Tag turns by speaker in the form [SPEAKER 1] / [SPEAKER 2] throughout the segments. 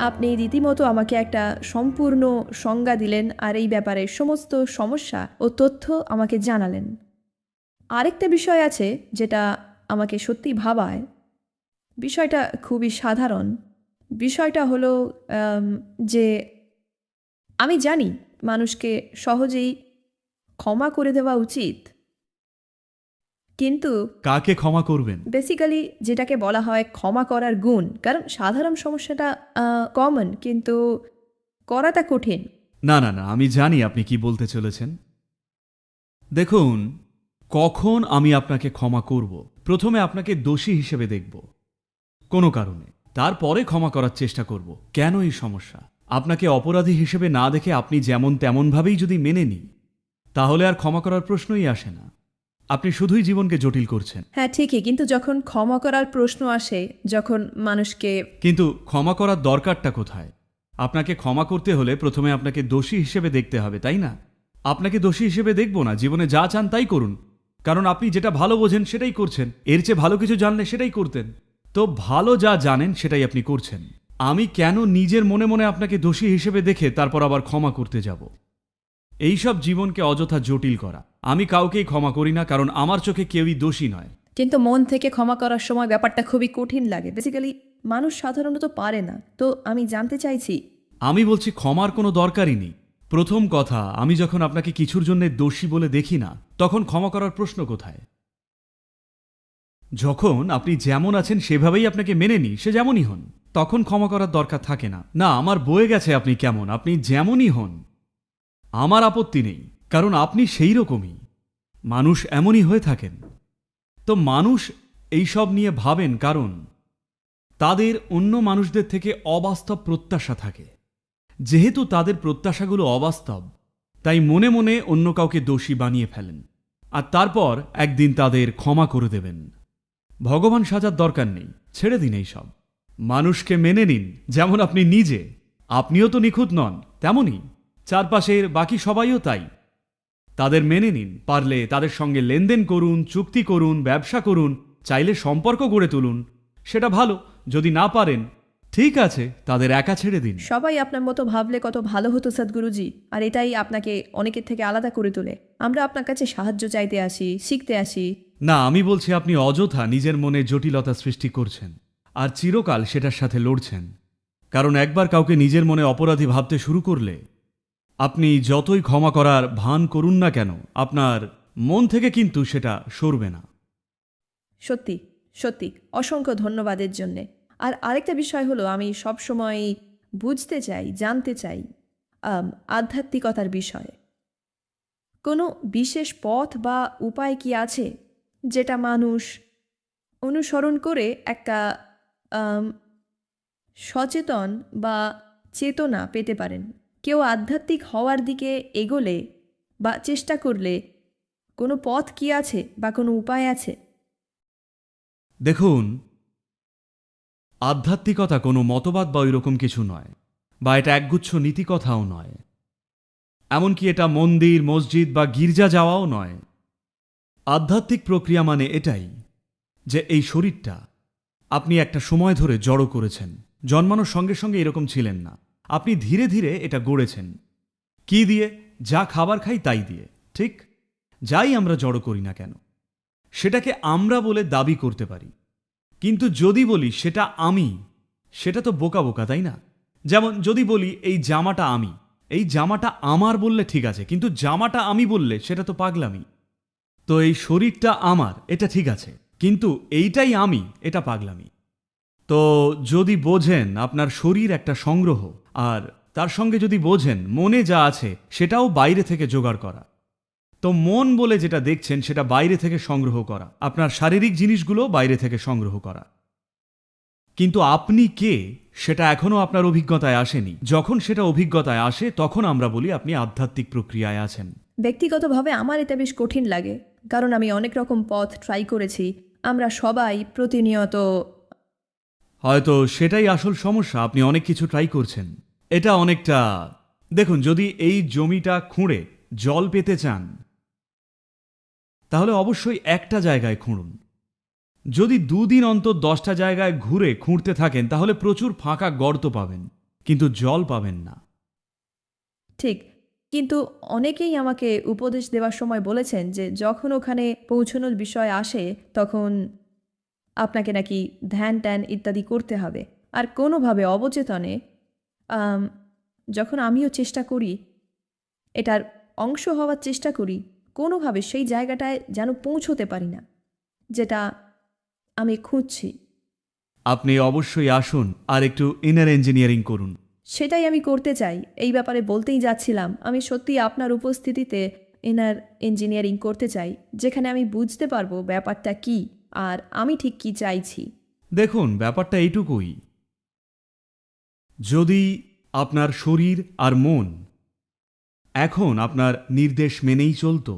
[SPEAKER 1] আপনি রীতিমতো আমাকে একটা সম্পূর্ণ সংজ্ঞা দিলেন আর এই ব্যাপারে সমস্ত সমস্যা ও তথ্য আমাকে জানালেন। আরেকটা বিষয় আছে যেটা আমাকে সত্যি ভাবায়। বিষয়টা খুবই সাধারণ। বিষয়টা হলো যে আমি জানি মানুষকে সহজেই ক্ষমা করে দেওয়া উচিত, কিন্তু
[SPEAKER 2] কাকে ক্ষমা করবেন?
[SPEAKER 1] বেসিক্যালি যেটাকে বলা হয় ক্ষমা করার গুণ, কারণ সাধারণ সমস্যাটা কমন, কিন্তু করাটা কঠিন।
[SPEAKER 2] না না না, আমি জানি আপনি কি বলতে চলেছেন। দেখুন, কখন আমি আপনাকে ক্ষমা করব, প্রথমে আপনাকে দোষী হিসেবে দেখব কোনো কারণে, তারপরে ক্ষমা করার চেষ্টা করব। কেন এই সমস্যা? আপনাকে অপরাধী হিসেবে না দেখে আপনি যেমন তেমনভাবেই যদি মেনে নিই, তাহলে আর ক্ষমা করার প্রশ্নই আসে না। আপনি শুধুই জীবনকে জটিল করছেন।
[SPEAKER 1] হ্যাঁ ঠিকই, কিন্তু যখন ক্ষমা করার প্রশ্ন আসে, যখন মানুষকে
[SPEAKER 2] কিন্তু ক্ষমা করার দরকারটা কোথায়? আপনাকে ক্ষমা করতে হলে প্রথমে আপনাকে দোষী হিসেবে দেখতে হবে, তাই না? আপনাকে দোষী হিসেবে দেখব না, জীবনে যা চান তাই করুন, কারণ আপনি যেটা ভালো বোঝেন সেটাই করছেন। এর চেয়ে ভালো কিছু জানলে সেটাই করতেন। তো ভালো যা জানেন সেটাই আপনি করছেন। আমি কেন নিজের মনে মনে আপনাকে দোষী হিসেবে দেখে তারপর আবার ক্ষমা করতে যাব? এইসব জীবনকে অযথা জটিল করা। আমি কাউকেই ক্ষমা করি না, কারণ আমার চোখে কেউই দোষী নয়।
[SPEAKER 1] কিন্তু মন থেকে ক্ষমা করার সময় ব্যাপারটা খুবই কঠিন লাগে। বেসিক্যালি মানুষ সাধারণত পারে না। তো আমি জানতে চাইছি।
[SPEAKER 2] আমি বলছি ক্ষমার কোনো দরকারই নেই। প্রথম কথা, আমি যখন আপনাকে কিছুর জন্য দোষী বলে দেখি না, তখন ক্ষমা করার প্রশ্ন কোথায়? যখন আপনি যেমন আছেন সেভাবেই আপনাকে মেনে নিই, সে যেমনই হন, তখন ক্ষমা করার দরকার থাকে না। না, আমার বয়ে গেছে আপনি কেমন, আপনি যেমনই হন আমার আপত্তি নেই, কারণ আপনি সেই রকমই। মানুষ এমনই হয়ে থাকেন। তো মানুষ এইসব নিয়ে ভাবেন কারণ তাদের অন্য মানুষদের থেকে অবাস্তব প্রত্যাশা থাকে। যেহেতু তাদের প্রত্যাশাগুলো অবাস্তব, তাই মনে মনে অন্য কাউকে দোষী বানিয়ে ফেলেন, আর তারপর একদিন তাদের ক্ষমা করে দেবেন। ভগবান সাজার দরকার নেই, ছেড়ে দিন এই সব। মানুষকে মেনে নিন যেমন আপনি নিজে। আপনিও তো নিখুঁত নন, তেমনই চারপাশের বাকি সবাইও তাই। তাদের মেনে নিন, পারলে তাদের সঙ্গে লেনদেন করুন, চুক্তি করুন, ব্যবসা করুন, চাইলে সম্পর্ক গড়ে তুলুন, সেটা ভালো। যদি না পারেন, ঠিক আছে, তাদের একা ছেড়ে দিন।
[SPEAKER 1] সবাই আপনার মতো ভাবলে কত ভালো হতো সদ্গুরুজি, আর এটাই আপনাকে অনেকের থেকে আলাদা করে তোলে। আমরা আপনার কাছে সাহায্য চাইতে আসি, শিখতে আসি।
[SPEAKER 2] না, আমি বলছি আপনি অযথা নিজের মনে জটিলতা সৃষ্টি করছেন, আর চিরকাল সেটার সাথে লড়ছেন। কারণ একবার কাউকে নিজের মনে অপরাধী ভাবতে শুরু করলে, আপনি যতই ক্ষমা করার ভান করুন না কেন, আপনার মন থেকে কিন্তু সেটা সরবে না।
[SPEAKER 1] সত্যি সত্যি অসংখ্য ধন্যবাদের জন্যে। আর আরেকটা বিষয় হলো, আমি সবসময় বুঝতে চাই, জানতে চাই আধ্যাত্মিকতার বিষয়ে। কোনো বিশেষ পথ বা উপায় কি আছে যেটা মানুষ অনুসরণ করে একটা আম, সচেতন বা চেতনা পেতে পারেন? কেউ আধ্যাত্মিক হওয়ার দিকে এগোলে বা চেষ্টা করলে কোনো পথ কি আছে বা কোনো উপায় আছে?
[SPEAKER 2] দেখুন, আধ্যাত্মিকতা কোনো মতবাদ বা ওইরকম কিছু নয়, বা এটা একগুচ্ছ নীতিকথাও নয়, এমনকি এটা মন্দির, মসজিদ বা গির্জা যাওয়াও নয়। আধ্যাত্মিক প্রক্রিয়া মানে এটাই যে এই শরীরটা আপনি একটা সময় ধরে জড়ো করেছেন। জন্মানোর সঙ্গে সঙ্গে এরকম ছিলেন না, আপনি ধীরে ধীরে এটা গড়েছেন। কি দিয়ে? যা খাবার খাই তাই দিয়ে, ঠিক? যাই আমরা জড়ো করি না কেন, সেটাকে আমরা বলে দাবি করতে পারি। কিন্তু যদি বলি সেটা আমি, সেটা তো বোকা বোকা, তাই না? যেমন যদি বলি এই জামাটা আমি, এই জামাটা আমার বললে ঠিক আছে, কিন্তু জামাটা আমি বললে সেটা তো পাগলামি। তো এই শরীরটা আমার, এটা ঠিক আছে, কিন্তু এইটাই আমি, এটা পাগলামি। তো যদি বোঝেন আপনার শরীর একটা সংগ্রহ, আর তার সঙ্গে যদি বোঝেন মনে যা আছে সেটাও বাইরে থেকে জোগাড় করা, তো মন বলে যেটা দেখছেন সেটা বাইরে থেকে সংগ্রহ করা, আপনার শারীরিক জিনিসগুলো বাইরে থেকে সংগ্রহ করা। কিন্তু আপনি কে সেটা এখনো আপনার অভিজ্ঞতায় আসেনি। যখন সেটা অভিজ্ঞতায় আসে তখন আমরা বলি আপনি আধ্যাত্মিক প্রক্রিয়ায় আছেন।
[SPEAKER 1] ব্যক্তিগতভাবে আমার এটা বেশ কঠিন লাগে, কারণ আমি অনেক রকম পথ ট্রাই করেছি। আমরা সবাই প্রতিনিয়ত
[SPEAKER 2] হয়তো সেটাই আসল সমস্যা, আপনি অনেক কিছু ট্রাই করছেন। এটা অনেকটা, দেখুন, যদি এই জমিটা খুঁড়ে জল পেতে চান, তাহলে অবশ্যই একটা জায়গায় খুঁড়ুন। যদি দুদিন অন্তর 10টা জায়গায় ঘুরে খুঁড়তে থাকেন, তাহলে প্রচুর ফাঁকা গর্ত পাবেন। কিন্তু জল পাবেন না।
[SPEAKER 1] ঠিক, কিন্তু অনেকেই আমাকে উপদেশ দেওয়ার সময় বলেছেন যে যখন ওখানে পৌঁছানোর বিষয় আসে তখন আপনাকে নাকি ধ্যান ট্যান ইত্যাদি করতে হবে। আর কোনোভাবে অবচেতনে আম, যখন আমিও চেষ্টা করি, এটার অংশ হওয়ার চেষ্টা করি, কোনোভাবে সেই জায়গাটায় যেন পৌঁছতে পারি না, যেটা আমি খুঁজছি।
[SPEAKER 2] আপনি অবশ্যই আসুন আর একটু ইনার ইঞ্জিনিয়ারিং করুন।
[SPEAKER 1] সেটাই আমি করতে চাই। এই ব্যাপারে বলতেই যাচ্ছিলাম, আমি সত্যি আপনার উপস্থিতিতে ইনার ইঞ্জিনিয়ারিং করতে চাই, যেখানে আমি বুঝতে পারবো ব্যাপারটা কি আর আমি ঠিক কি চাইছি।
[SPEAKER 2] দেখুন, ব্যাপারটা এইটুকুই, যদি আপনার শরীর আর মন এখন আপনার নির্দেশ মেনেই চলত,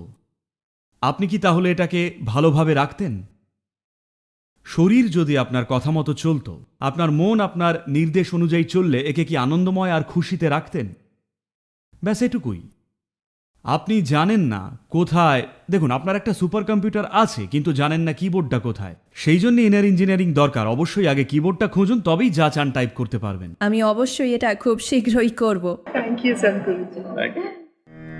[SPEAKER 2] আপনি কি তাহলে এটাকে ভালোভাবে রাখতেন? শরীর যদি আপনার কথা মতো চলত, আপনার মন আপনার নির্দেশ অনুযায়ী চললে একে কি আনন্দময় আর খুশিতে রাখতেন? ব্যাস এটুকুই। আপনি জানেন না কোথায়, দেখুন আপনার একটা সুপার কম্পিউটার আছে কিন্তু জানেন না কিবোর্ডটা কোথায়। সেই জন্য ইনার ইঞ্জিনিয়ারিং দরকার। অবশ্যই আগে কিবোর্ডটা খুঁজুন, তবেই যা চান টাইপ করতে পারবেন।
[SPEAKER 1] আমি অবশ্যই এটা খুব শীঘ্রই করব।
[SPEAKER 3] Thank you, Sadhguruji.